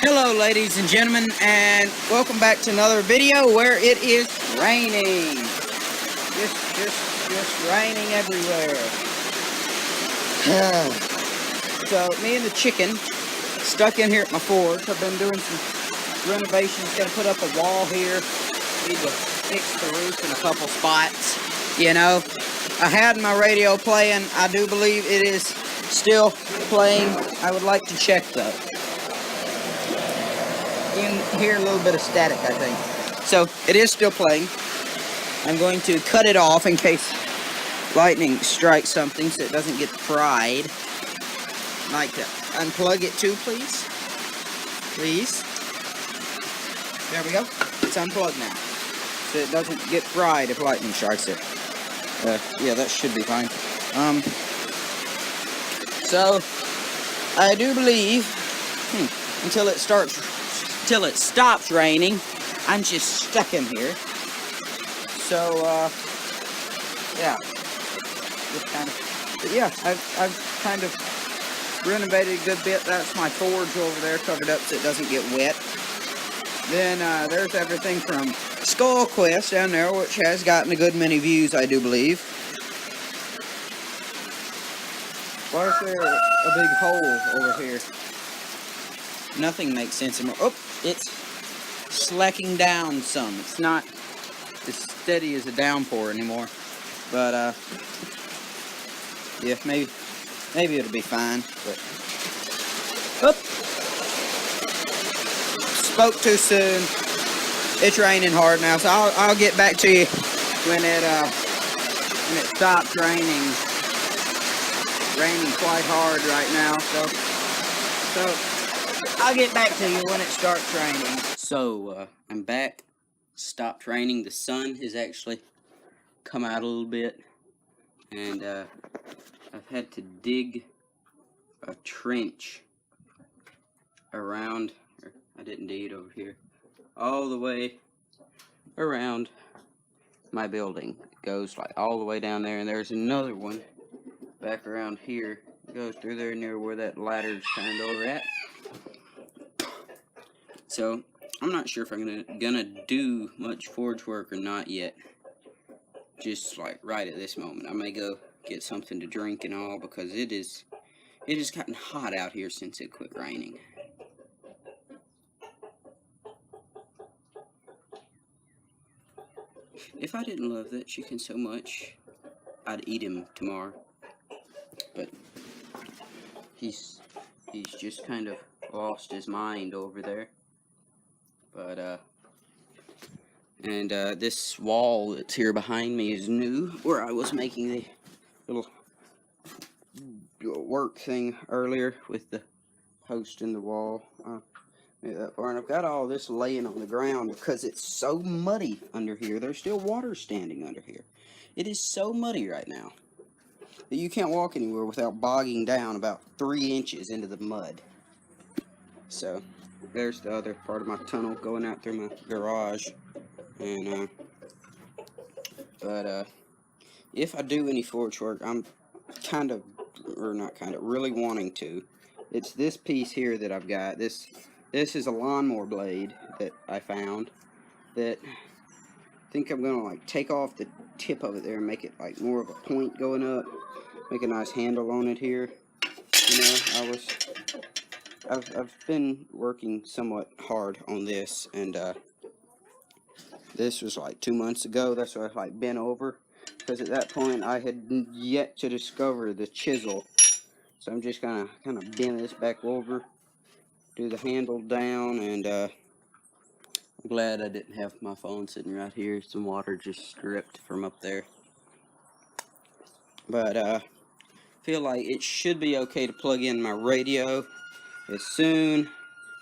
Hello ladies and gentlemen, and welcome back to another video where it is raining. Just raining everywhere. So me and the chicken stuck in here at my forge. I've been doing some renovations, gonna put up a wall here. Need to fix the roof in a couple spots. You know, I had my radio playing. I do believe it is still playing. I would like to check though. You can hear a little bit of static, I think. So, it is still playing. I'm going to cut it off in case lightning strikes something so it doesn't get fried. I'd like to unplug it too, please. Please. There we go. It's unplugged now. So it doesn't get fried if lightning strikes it. Yeah, that should be fine. So, I do believe, until it stops raining, I'm just stuck in here. So, yeah. Just kind of, but yeah, I've kind of renovated a good bit. That's my forge over there, covered up so it doesn't get wet. Then, there's everything from Skull Quest down there, which has gotten a good many views, I do believe. Why is there a big hole over here? Nothing makes sense anymore. Oh, it's slacking down some. It's not as steady as a downpour anymore. But, yeah, maybe it'll be fine. But, oh, spoke too soon. It's raining hard now, so I'll get back to you when it stops raining. Raining quite hard right now, so I'll get back to you when it starts raining. So, I'm back. Stopped raining. The sun has actually come out a little bit. And, I've had to dig a trench around, or I didn't dig it over here, all the way around my building. It goes like all the way down there, and there's another one back around here. It goes through there near where that ladder's turned over at. So, I'm not sure if I'm gonna do much forge work or not yet. Just like right at this moment. I may go get something to drink and all, because it has gotten hot out here since it quit raining. If I didn't love that chicken so much, I'd eat him tomorrow. But he's just kind of lost his mind over there. But, and, this wall that's here behind me is new, where I was making the little work thing earlier with the post in the wall. And I've got all this laying on the ground because it's so muddy under here. There's still water standing under here. It is so muddy right now that you can't walk anywhere without bogging down about 3 inches into the mud. So, there's the other part of my tunnel going out through my garage. And, if I do any forge work, I'm really wanting to. It's this piece here that I've got. This is a lawnmower blade that I found that I think I'm gonna like take off the tip of it there and make it like more of a point going up. Make a nice handle on it here. You know, I've been working somewhat hard on this, and this was like 2 months ago. That's what I've like been over, because at that point I had yet to discover the chisel. So I'm just gonna kind of bend this back over, do the handle down, and I'm glad I didn't have my phone sitting right here. Some water just dripped from up there. But feel like it should be okay to plug in my radio as soon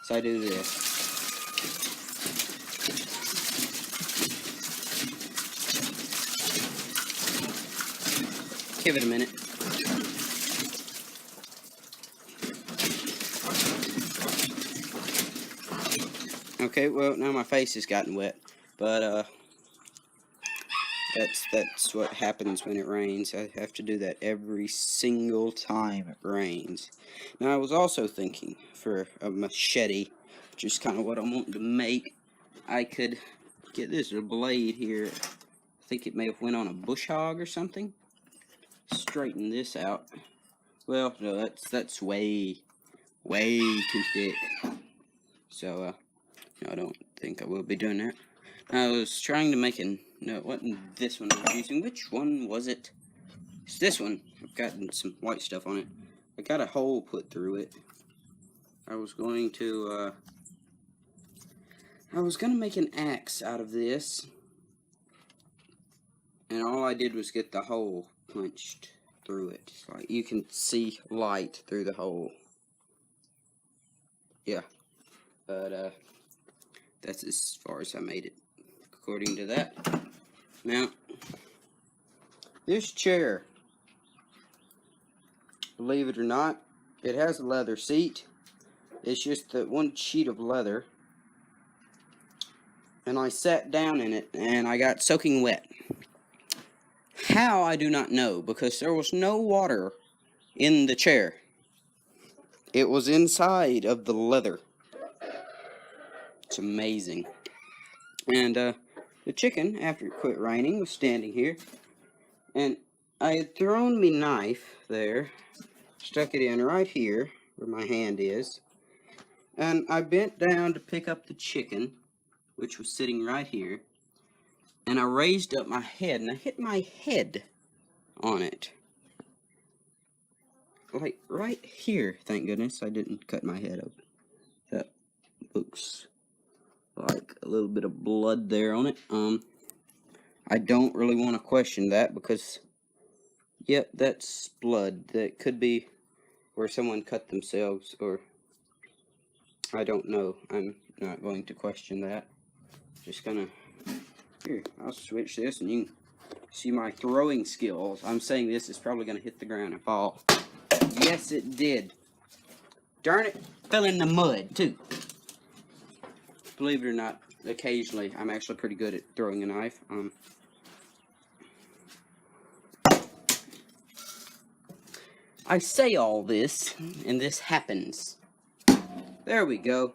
as I do this. Give it a minute. Okay, well, now my face has gotten wet, but That's what happens when it rains. I have to do that every single time it rains. Now I was also thinking for a machete, which is kind of what I'm wanting to make. I could get this blade here. I think it may have went on a bush hog or something. Straighten this out. Well, no, that's way too thick. So no, I don't think I will be doing that. I was trying to make no, it wasn't this one I was using. Which one was it? It's this one. I've gotten some white stuff on it. I got a hole put through it. I was going to make an axe out of this. And all I did was get the hole punched through it. Like you can see light through the hole. Yeah. But that's as far as I made it, according to that. Now, this chair, believe it or not, it has a leather seat. It's just that one sheet of leather. And I sat down in it, and I got soaking wet. How, I do not know, because there was no water in the chair. It was inside of the leather. It's amazing. And the chicken, after it quit raining, was standing here. And I had thrown me knife there, stuck it in right here, where my hand is. And I bent down to pick up the chicken, which was sitting right here. And I raised up my head, and I hit my head on it. Like, right here, thank goodness I didn't cut my head open. That looks like a little bit of blood there on it. I don't really want to question that because, yep, that's blood. That could be where someone cut themselves, or I don't know. I'm not going to question that. Just gonna, here, I'll switch this and you can see my throwing skills. I'm saying this is probably gonna hit the ground and fall. Yes, it did. Darn it, fell in the mud, too. Believe it or not, occasionally, I'm actually pretty good at throwing a knife. I say all this, and this happens. There we go.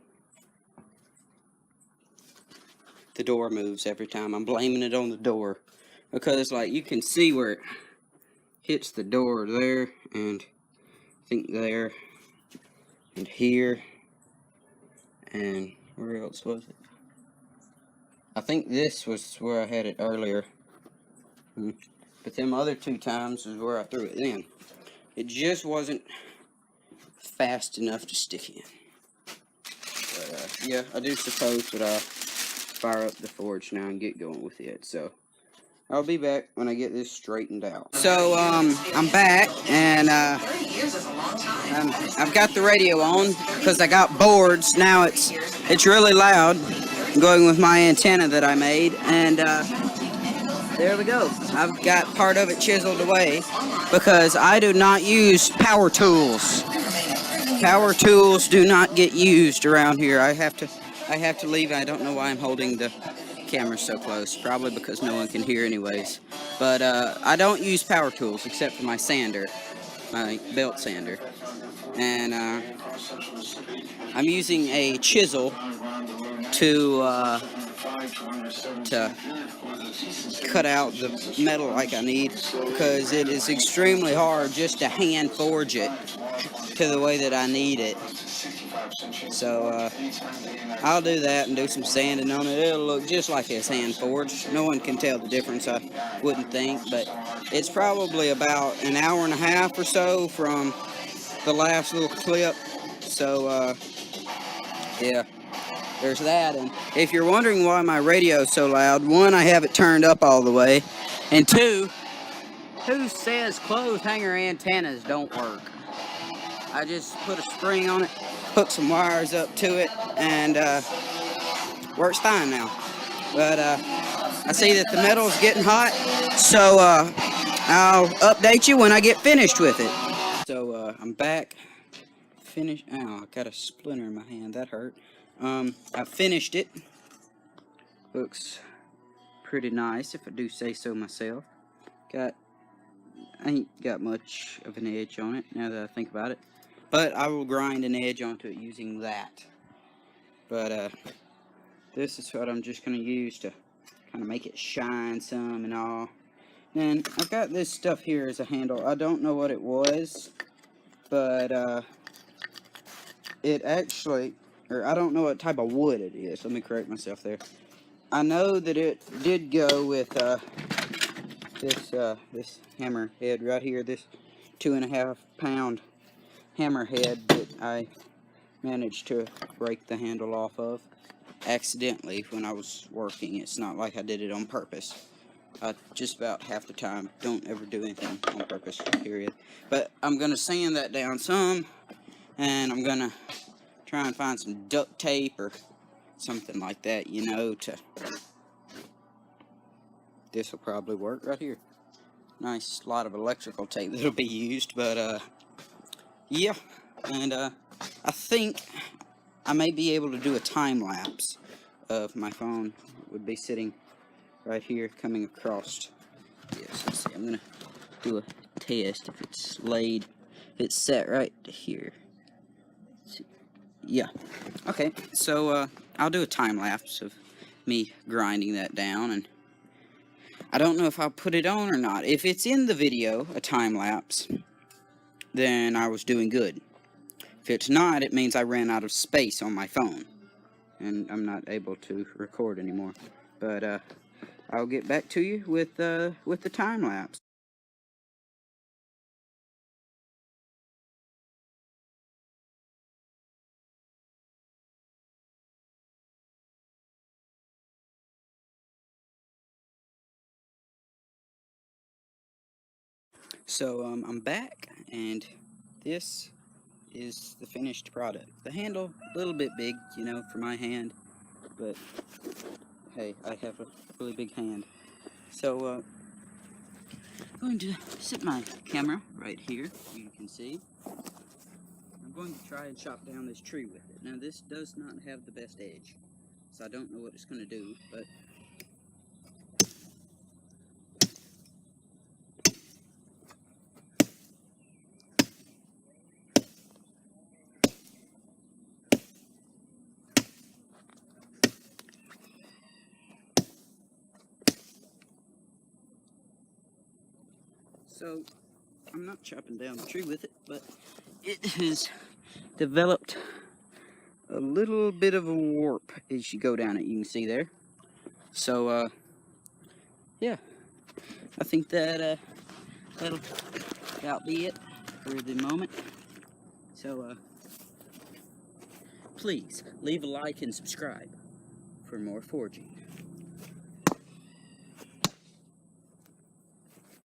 The door moves every time. I'm blaming it on the door. Because, like, you can see where it hits the door there, and I think there, and here, and where else was it? I think this was where I had it earlier. But them other two times is where I threw it in. It just wasn't fast enough to stick in. But, yeah, I do suppose that I'll fire up the forge now and get going with it. So, I'll be back when I get this straightened out. So, I'm back, and I've got the radio on because I got boards. Now it's really loud, going with my antenna that I made, and there we go. I've got part of it chiseled away because I do not use power tools. Power tools do not get used around here. I have to leave. I don't know why I'm holding the camera so close. Probably because no one can hear anyways. But I don't use power tools except for my sander, my belt sander. And I'm using a chisel to cut out the metal like I need, because it is extremely hard just to hand forge it to the way that I need it. So I'll do that and do some sanding on it. It'll look just like it's hand forged. No one can tell the difference, I wouldn't think, but it's probably about an hour and a half or so from the last little clip. So yeah, there's that. And if you're wondering why my radio is so loud, one, I have it turned up all the way, and two, who says clothes hanger antennas don't work? I just put a spring on it, hook some wires up to it, and works fine now. But I see that the metal is getting hot, so I'll update you when I get finished with it. So I'm back. Finished. Ow, I got a splinter in my hand. That hurt. I finished it. Looks pretty nice, if I do say so myself. I ain't got much of an edge on it, now that I think about it. But I will grind an edge onto it using that. But, this is what I'm just going to use to kind of make it shine some and all. And I've got this stuff here as a handle. I don't know what it was, but, it actually, or I don't know what type of wood it is. Let me correct myself there. I know that it did go with, this hammer head right here, this 2.5 pound hammer head that I managed to break the handle off of accidentally when I was working. It's not like I did it on purpose. Just about half the time don't ever do anything on purpose, period. But I'm gonna sand that down some, and I'm gonna try and find some duct tape or something like that, you know, to... This will probably work right here. Nice lot of electrical tape that'll be used, but yeah. And I think I may be able to do a time lapse of my phone. It would be sitting right here, coming across. Yes, let's see. I'm gonna do a test if it's laid. If it's set right here. Yeah. Okay. So I'll do a time lapse of me grinding that down, and I don't know if I'll put it on or not. If it's in the video, a time lapse, then I was doing good. If it's not, it means I ran out of space on my phone, and I'm not able to record anymore. But I'll get back to you with the time lapse. So I'm back, and this is the finished product. The handle, a little bit big, you know, for my hand, but hey, I have a really big hand. So I'm going to set my camera right here, you can see. I'm going to try and chop down this tree with it. Now this does not have the best edge, so I don't know what it's going to do, but so I'm not chopping down the tree with it, but it has developed a little bit of a warp as you go down it, you can see there. So yeah, I think that that'll about be it for the moment. So please leave a like and subscribe for more forging.